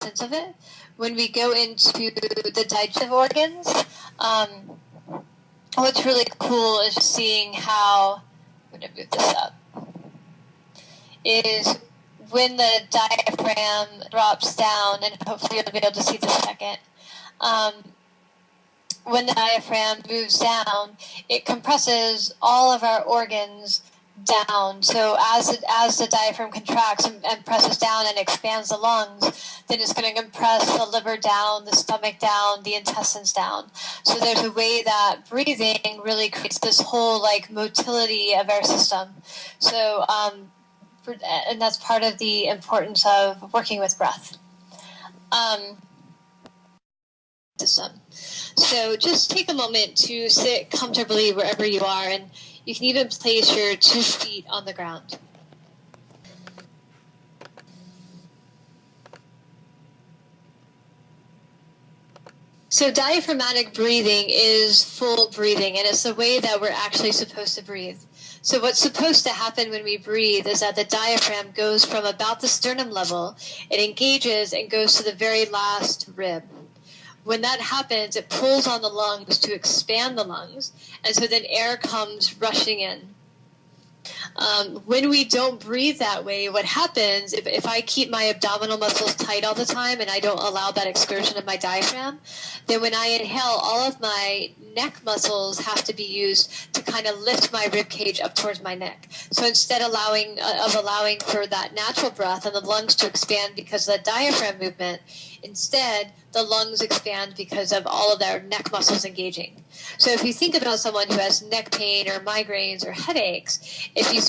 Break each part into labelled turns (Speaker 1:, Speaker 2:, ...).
Speaker 1: sense of it. When we go into the digestive organs, what's really cool is seeing how, I'm going to move this up, is when the diaphragm drops down, and hopefully you'll be able to see this second, when the diaphragm moves down, it compresses all of our organs down. So as the diaphragm contracts and presses down and expands the lungs, then it's going to compress the liver down, the stomach down, the intestines down. So there's a way that breathing really creates this whole like motility of our system. So and that's part of the importance of working with breath. System. So just take a moment to sit comfortably wherever you are, and you can even place your 2 feet on the ground. So diaphragmatic breathing is full breathing, and it's the way that we're actually supposed to breathe. So what's supposed to happen when we breathe is that the diaphragm goes from about the sternum level, it engages and goes to the very last rib. When that happens, it pulls on the lungs to expand the lungs, and so then air comes rushing in. When we don't breathe that way, what happens, if I keep my abdominal muscles tight all the time and I don't allow that excursion of my diaphragm, then when I inhale, all of my neck muscles have to be used to kind of lift my rib cage up towards my neck. So instead of allowing for that natural breath and the lungs to expand because of the diaphragm movement, instead the lungs expand because of all of their neck muscles engaging. So if you think about someone who has neck pain or migraines or headaches, if you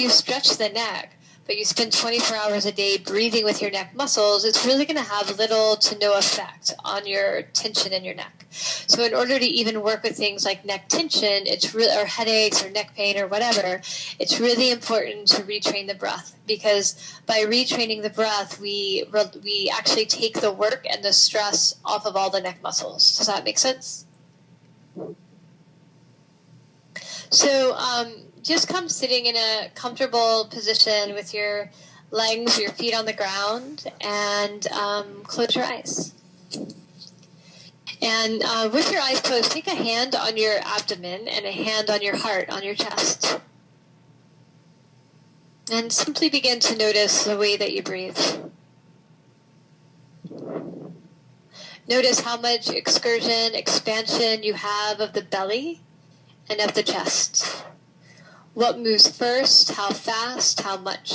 Speaker 1: stretch the neck, but you spend 24 hours a day breathing with your neck muscles, it's really going to have little to no effect on your tension in your neck. So in order to even work with things like neck tension, or headaches or neck pain or whatever, it's really important to retrain the breath, because by retraining the breath, we actually take the work and the stress off of all the neck muscles. Does that make sense? So just come sitting in a comfortable position with your legs, your feet on the ground, and close your eyes. And with your eyes closed, take a hand on your abdomen and a hand on your heart, on your chest. And simply begin to notice the way that you breathe. Notice how much expansion you have of the belly and of the chest. What moves first, how fast, how much.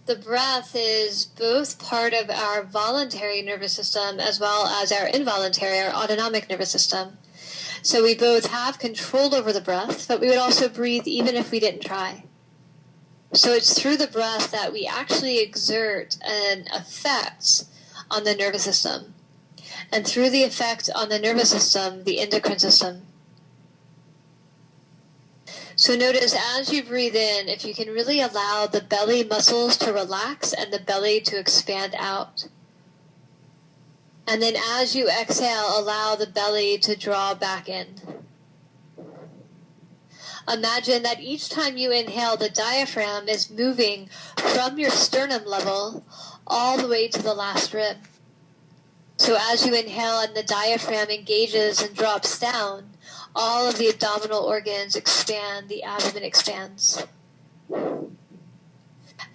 Speaker 1: The breath is both part of our voluntary nervous system as well as our involuntary, our autonomic nervous system. So we both have control over the breath, but we would also breathe even if we didn't try. So it's through the breath that we actually exert an effect on the nervous system. And through the effect on the nervous system, the endocrine system. So notice as you breathe in, if you can really allow the belly muscles to relax and the belly to expand out. And then as you exhale, allow the belly to draw back in. Imagine that each time you inhale, the diaphragm is moving from your sternum level all the way to the last rib. So as you inhale and the diaphragm engages and drops down, all of the abdominal organs expand, the abdomen expands.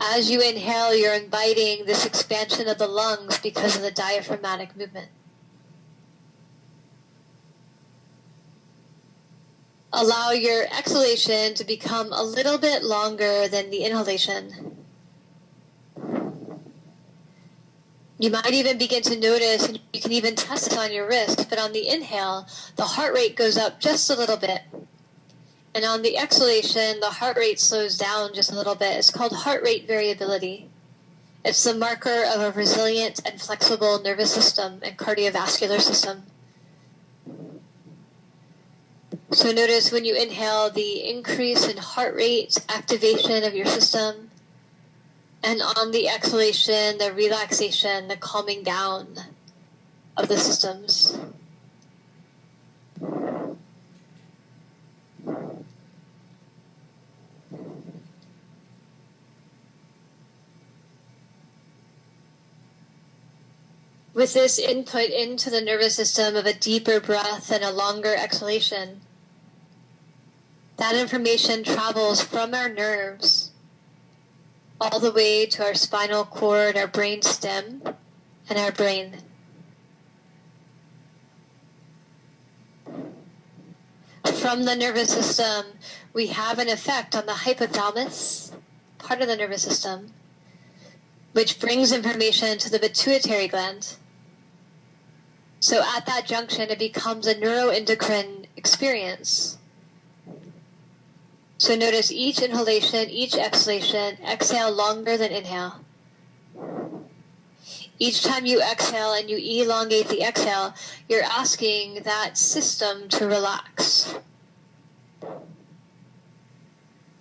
Speaker 1: As you inhale, you're inviting this expansion of the lungs because of the diaphragmatic movement. Allow your exhalation to become a little bit longer than the inhalation. You might even begin to notice, and you can even test it on your wrist, but on the inhale, the heart rate goes up just a little bit. And on the exhalation, the heart rate slows down just a little bit. It's called heart rate variability. It's the marker of a resilient and flexible nervous system and cardiovascular system. So notice when you inhale the increase in heart rate, activation of your system, and on the exhalation, the relaxation, the calming down of the systems. With this input into the nervous system of a deeper breath and a longer exhalation, that information travels from our nerves all the way to our spinal cord, our brain stem, and our brain. From the nervous system, we have an effect on the hypothalamus, part of the nervous system, which brings information to the pituitary gland. So at that junction, it becomes a neuroendocrine experience. So notice each inhalation, each exhalation, exhale longer than inhale. Each time you exhale and you elongate the exhale, you're asking that system to relax.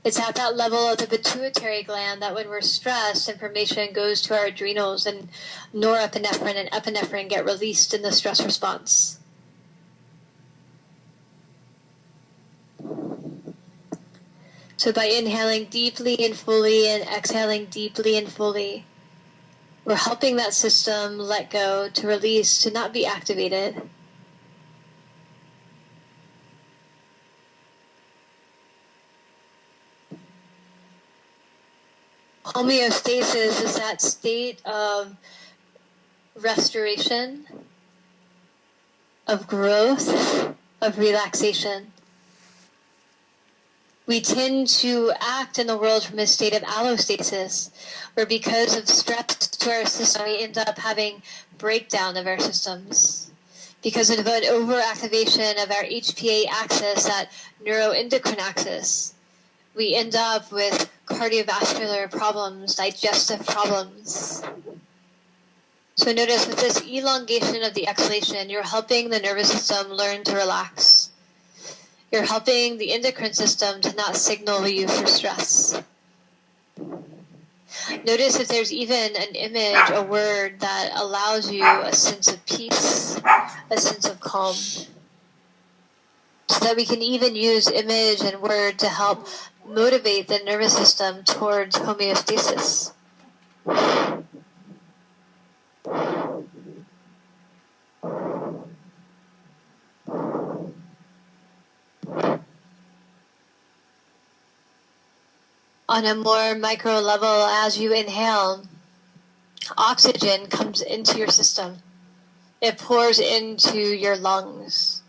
Speaker 1: It's at that level of the pituitary gland that when we're stressed, information goes to our adrenals and norepinephrine and epinephrine get released in the stress response. So by inhaling deeply and fully and exhaling deeply and fully, we're helping that system let go, to release, to not be activated. Homeostasis is that state of restoration, of growth, of relaxation. We tend to act in the world from a state of allostasis, where because of stress to our system, we end up having breakdown of our systems. Because of an overactivation of our HPA axis, that neuroendocrine axis, we end up with cardiovascular problems, digestive problems. So notice with this elongation of the exhalation, you're helping the nervous system learn to relax. You're helping the endocrine system to not signal you for stress. Notice if there's even an image, a word that allows you a sense of peace, a sense of calm. So that we can even use image and word to help motivate the nervous system towards homeostasis. On a more micro level, as you inhale, oxygen comes into your system. It pours into your lungs.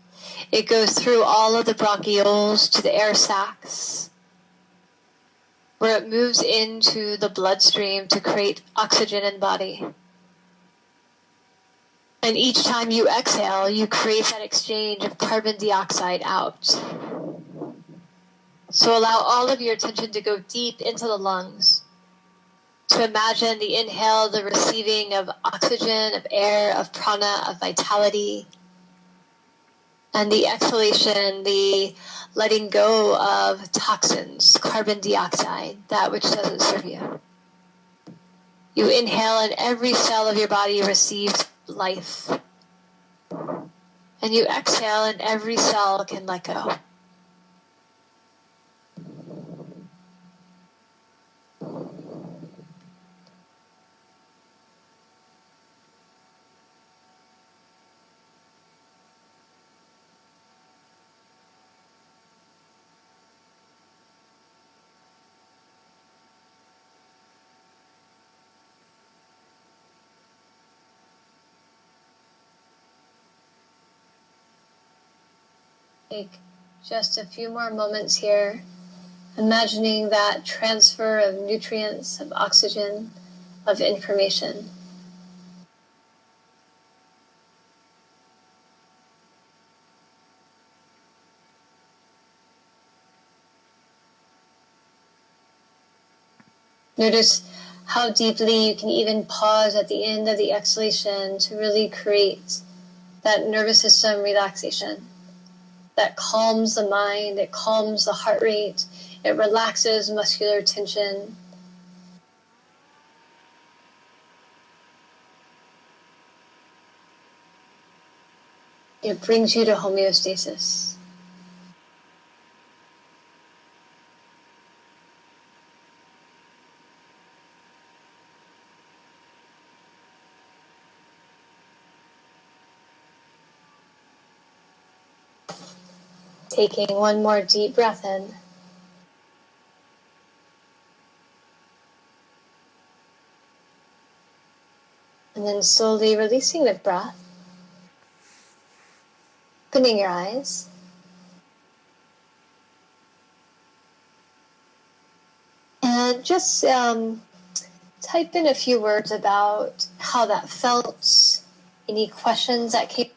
Speaker 1: It goes through all of the bronchioles to the air sacs, where it moves into the bloodstream to create oxygen in body. And each time you exhale, you create that exchange of carbon dioxide out. So allow all of your attention to go deep into the lungs. To imagine the inhale, the receiving of oxygen, of air, of prana, of vitality. And the exhalation, the letting go of toxins, carbon dioxide, that which doesn't serve you. You inhale and every cell of your body receives life. And you exhale and every cell can let go. Take just a few more moments here, imagining that transfer of nutrients, of oxygen, of information. Notice how deeply you can even pause at the end of the exhalation to really create that nervous system relaxation. That calms the mind, it calms the heart rate, it relaxes muscular tension. It brings you to homeostasis. Taking one more deep breath in. And then slowly releasing the breath. Opening your eyes. And just type in a few words about how that felt, any questions that came